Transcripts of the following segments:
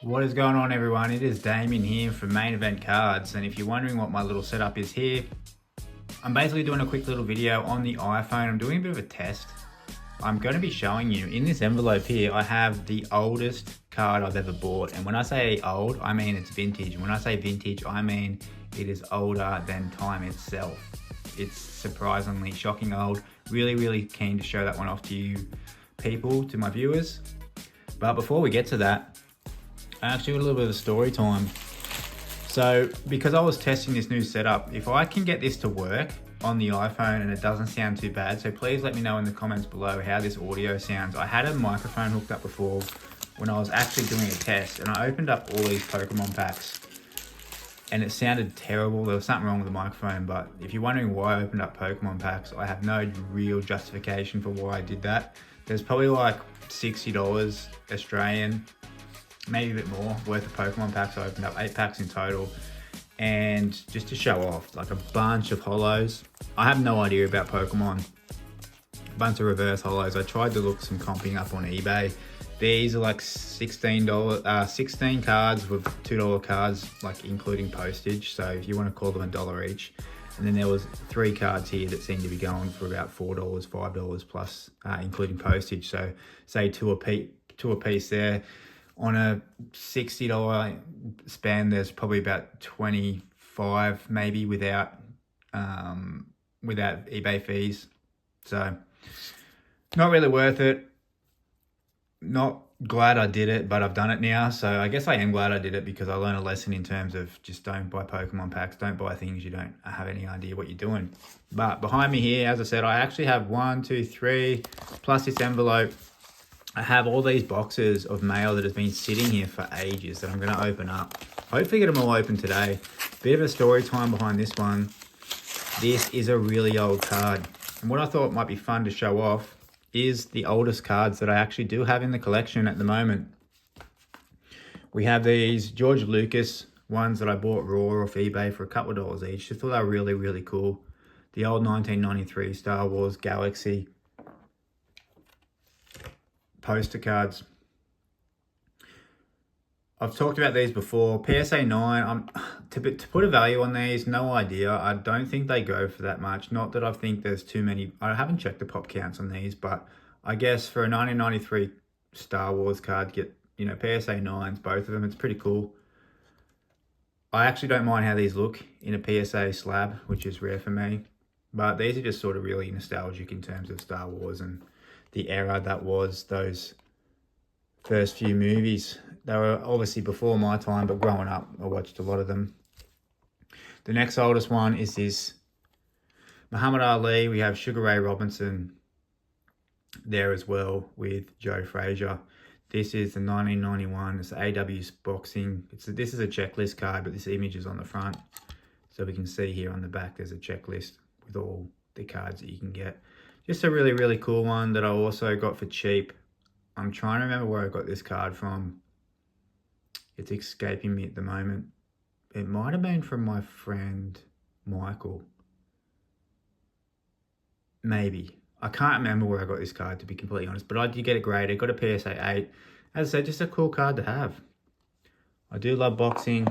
What is going on, everyone? It is Damien here from Main Event Cards, and if you're wondering what my little setup is here, I'm basically doing a quick little video on the iPhone. I'm doing a bit of a test. I'm going to be showing you in this envelope here, I have the oldest card I've ever bought, and when I say old, I mean it's vintage, and when I say vintage, I mean it is older than time itself. It's surprisingly shocking old. Really keen to show that one off to you people, to my viewers. But before we get to that, I actually got a little bit of a story time. So because I was testing this new setup, if I can get this to work on the iPhone and it doesn't sound too bad, so please let me know in the comments below how this audio sounds. I had a microphone hooked up before when I was actually doing a test, and I opened up all these Pokemon packs and it sounded terrible. There was something wrong with the microphone, but if you're wondering why I opened up Pokemon packs, I have no real justification for why I did that. There's probably like $60 Australian, maybe a bit more, worth of Pokemon packs. I opened up 8 packs in total, and just to show off, like a bunch of holos. I have no idea about Pokemon. A bunch of reverse holos. I tried to look some comping up on eBay. These are like $16, 16 cards with $2 cards, like including postage. So if you want to call them $1 each. And then there was 3 cards here that seemed to be going for about $4, $5 plus, including postage. So say two a piece there. On a $60 span, there's probably about 25 maybe without eBay fees. So not really worth it. Not glad I did it, but I've done it now. So I guess I am glad I did it, because I learned a lesson in terms of just don't buy Pokemon packs. Don't buy things you don't have any idea what you're doing. But behind me here, as I said, I actually have 1, 2, 3, plus this envelope. I have all these boxes of mail that has been sitting here for ages that I'm going to open up. Hopefully get them all open today. Bit of a story time behind this one. This is a really old card. And what I thought might be fun to show off is the oldest cards that I actually do have in the collection at the moment. We have these George Lucas ones that I bought raw off eBay for a couple of dollars each. Just thought they were really cool. The old 1993 Star Wars Galaxy poster cards. I've talked about these before. PSA 9, to put a value on these, no idea. I don't think they go for that much. Not that I think there's too many. I haven't checked the pop counts on these, but I guess for a 1993 Star Wars card, get, you know, PSA 9s, both of them, it's pretty cool. I actually don't mind how these look in a PSA slab, which is rare for me. But these are just sort of really nostalgic in terms of Star Wars and the era that was those first few movies. They were obviously before my time, but growing up, I watched a lot of them. The next oldest one is this Muhammad Ali. We have Sugar Ray Robinson there as well with Joe Frazier. This is the 1991. It's the AW's boxing. This is a checklist card, but this image is on the front. So we can see here on the back, there's a checklist with all the cards that you can get. Just a really cool one that I also got for cheap. I'm trying to remember where I got this card from. It's escaping me at the moment. It might have been from my friend Michael. Maybe. I can't remember where I got this card, to be completely honest. But I did get it graded. Got a PSA 8. As I said, just a cool card to have. I do love boxing.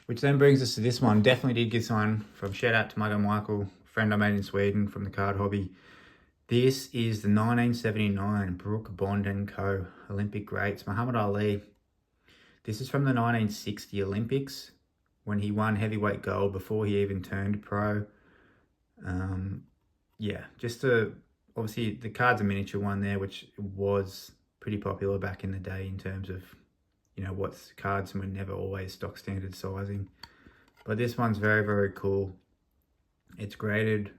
Which then brings us to this one. Definitely did get one from, shout out to my guy Michael, friend I made in Sweden from the card hobby. This is the 1979 Brooke Bond & Co. Olympic greats, Muhammad Ali. This is from the 1960 Olympics when he won heavyweight gold before he even turned pro. Yeah, just obviously the card's a miniature one there, which was pretty popular back in the day in terms of, you know, what's cards were never always stock standard sizing. But this one's very cool. It's graded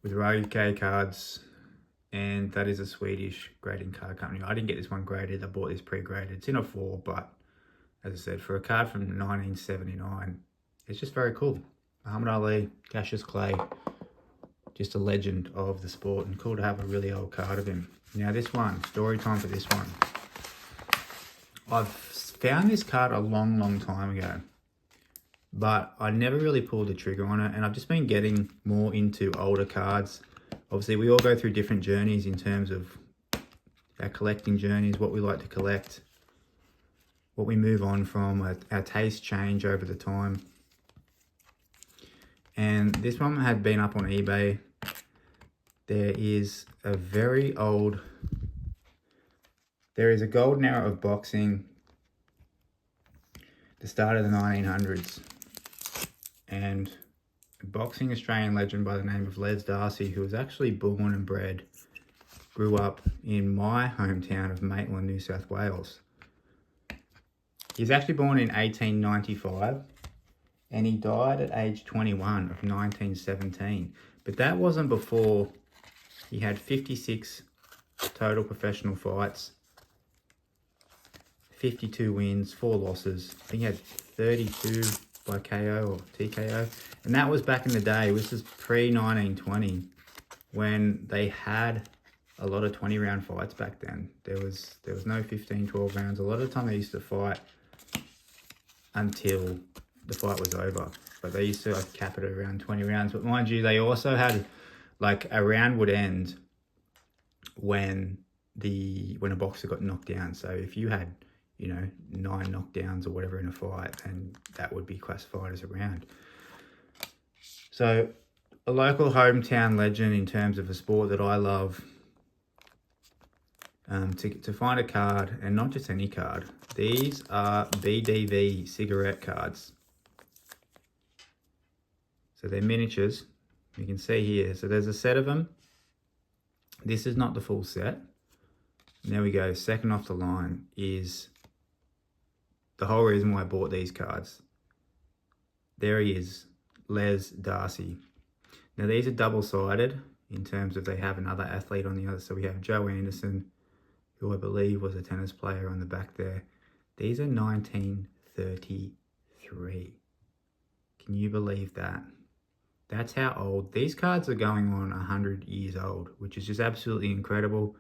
with UK cards, and that is a Swedish grading card company. I didn't get this one graded. I bought this pre-graded. It's in a 4, but as I said, for a card from 1979, it's just very cool. Muhammad Ali, Cassius Clay, just a legend of the sport, and cool to have a really old card of him. Now this one, story time for this one. I've found this card a long time ago, but I never really pulled the trigger on it, and I've just been getting more into older cards. Obviously, we all go through different journeys in terms of our collecting journeys, what we like to collect. what we move on from, our tastes change over the time. And this one had been up on eBay. There is a very old, there is a golden era of boxing, the start of the 1900s. And a boxing Australian legend by the name of Les Darcy, who was actually born and bred, grew up in my hometown of Maitland, New South Wales. He was actually born in 1895 and he died at age 21 of 1917. But that wasn't before he had 56 total professional fights, 52 wins, 4 losses. I think he had 32 by KO or TKO. And that was back in the day. This was pre-1920 when they had a lot of 20-round fights back then. There was no 15, 12 rounds. A lot of the time they used to fight until the fight was over. But they used to like cap it around 20 rounds. But mind you, they also had like a round would end when a boxer got knocked down. So if you had, 9 knockdowns or whatever in a fight, then that would be classified as a round. So a local hometown legend in terms of a sport that I love. To find a card, and not just any card, these are BDV cigarette cards. So they're miniatures. You can see here. So there's a set of them. This is not the full set. And there we go. Second off the line is the whole reason why I bought these cards. There he is, Les Darcy. Now these are double-sided in terms of they have another athlete on the other. So we have Joe Anderson, who I believe was a tennis player on the back there. These are 1933. Can you believe that? That's how old. These cards are going on 100 years old, which is just absolutely incredible.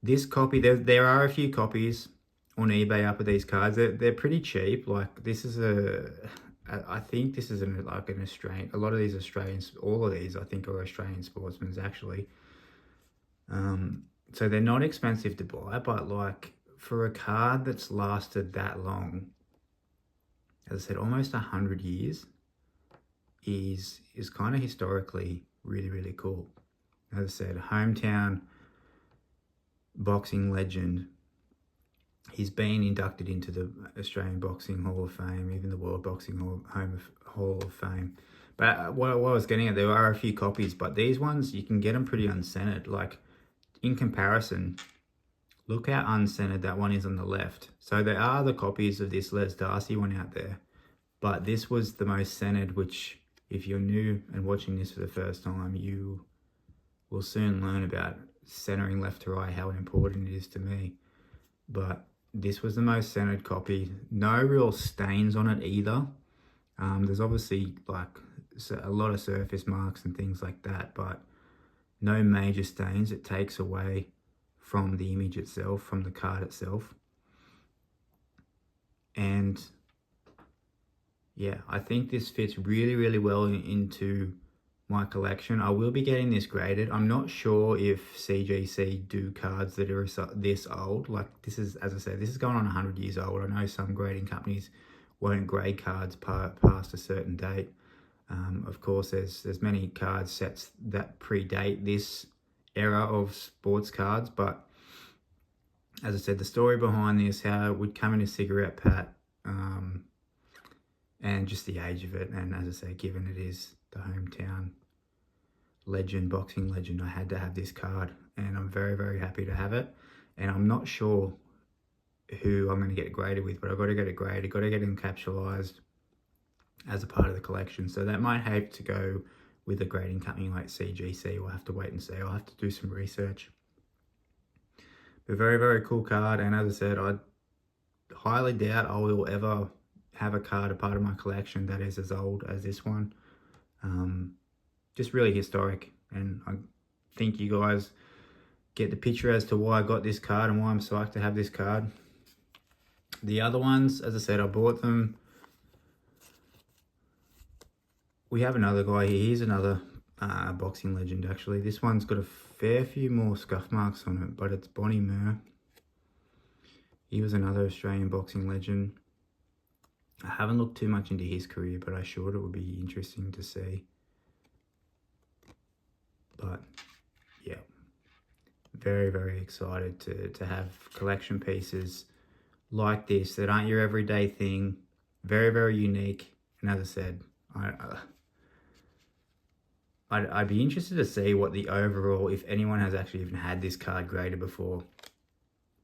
This copy, there are a few copies on eBay up of these cards. They're pretty cheap. Like this is I think this is an Australian, a lot of these Australians, all of these I think are Australian sportsmen actually. So they're not expensive to buy, but like for a card that's lasted that long, as I said, almost 100 years, is kind of historically really, really cool. As I said, hometown boxing legend. He's been inducted into the Australian Boxing Hall of Fame, even the World Boxing Hall of Fame. But what I was getting at, there are a few copies, but these ones, you can get them pretty unscented. Like, in comparison, look how unscented that one is on the left. So there are the copies of this Les Darcy one out there, but this was the most scented, which if you're new and watching this for the first time, you will soon learn about centering left to right, how important it is to me. But this was the most scented copy. No real stains on it either. There's obviously like a lot of surface marks and things like that, but no major stains. It takes away from the image itself, from the card itself. And yeah, I think this fits really, really well into my collection. I will be getting this graded. I'm not sure if CGC do cards that are this old. Like this is, as I said, this is going on 100 years old. I know some grading companies won't grade cards past a certain date. Of course, there's many card sets that predate this era of sports cards, but as I said, the story behind this, how it would come in a cigarette pack, and just the age of it, and as I say, given it is the hometown legend, boxing legend, I had to have this card, and I'm very, very happy to have it. And I'm not sure who I'm going to get it graded with, but I've got to get it graded, got to get it encapsulated as a part of the collection. So that might have to go with a grading company like CGC. We'll have to wait and see. I'll have to do some research. But very, very cool card. And as I said, I highly doubt I will ever have a card, a part of my collection that is as old as this one. Just really historic. And I think you guys get the picture as to why I got this card and why I'm psyched to have this card. The other ones, as I said, I bought them. We have another guy here. Here's another boxing legend, actually. This one's got a fair few more scuff marks on it, but it's Bonnie Moore. He was another Australian boxing legend. I haven't looked too much into his career, but I thought it would be interesting to see. But yeah, very, very excited to have collection pieces like this that aren't your everyday thing. Very, very unique. And as I said, I'd be interested to see what the overall, if anyone has actually even had this card graded before,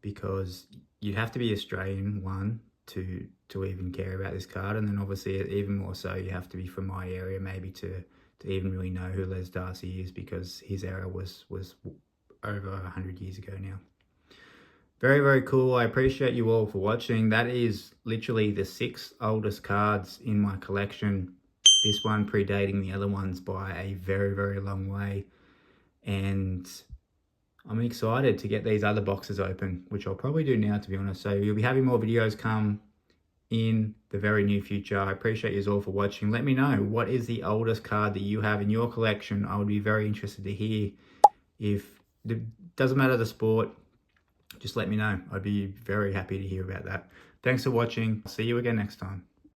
because you have to be Australian, one, to even care about this card, and then obviously even more so you have to be from my area maybe to even really know who Les Darcy is, because his era was over 100 years ago now. Very, very cool. I appreciate you all for watching. That is literally the 6th oldest cards in my collection. This one predating the other ones by a very, very long way. And I'm excited to get these other boxes open, which I'll probably do now, to be honest. So you'll be having more videos come in the very near future. I appreciate you all for watching. Let me know, what is the oldest card that you have in your collection? I would be very interested to hear. If it doesn't matter the sport, just let me know. I'd be very happy to hear about that. Thanks for watching. See you again next time.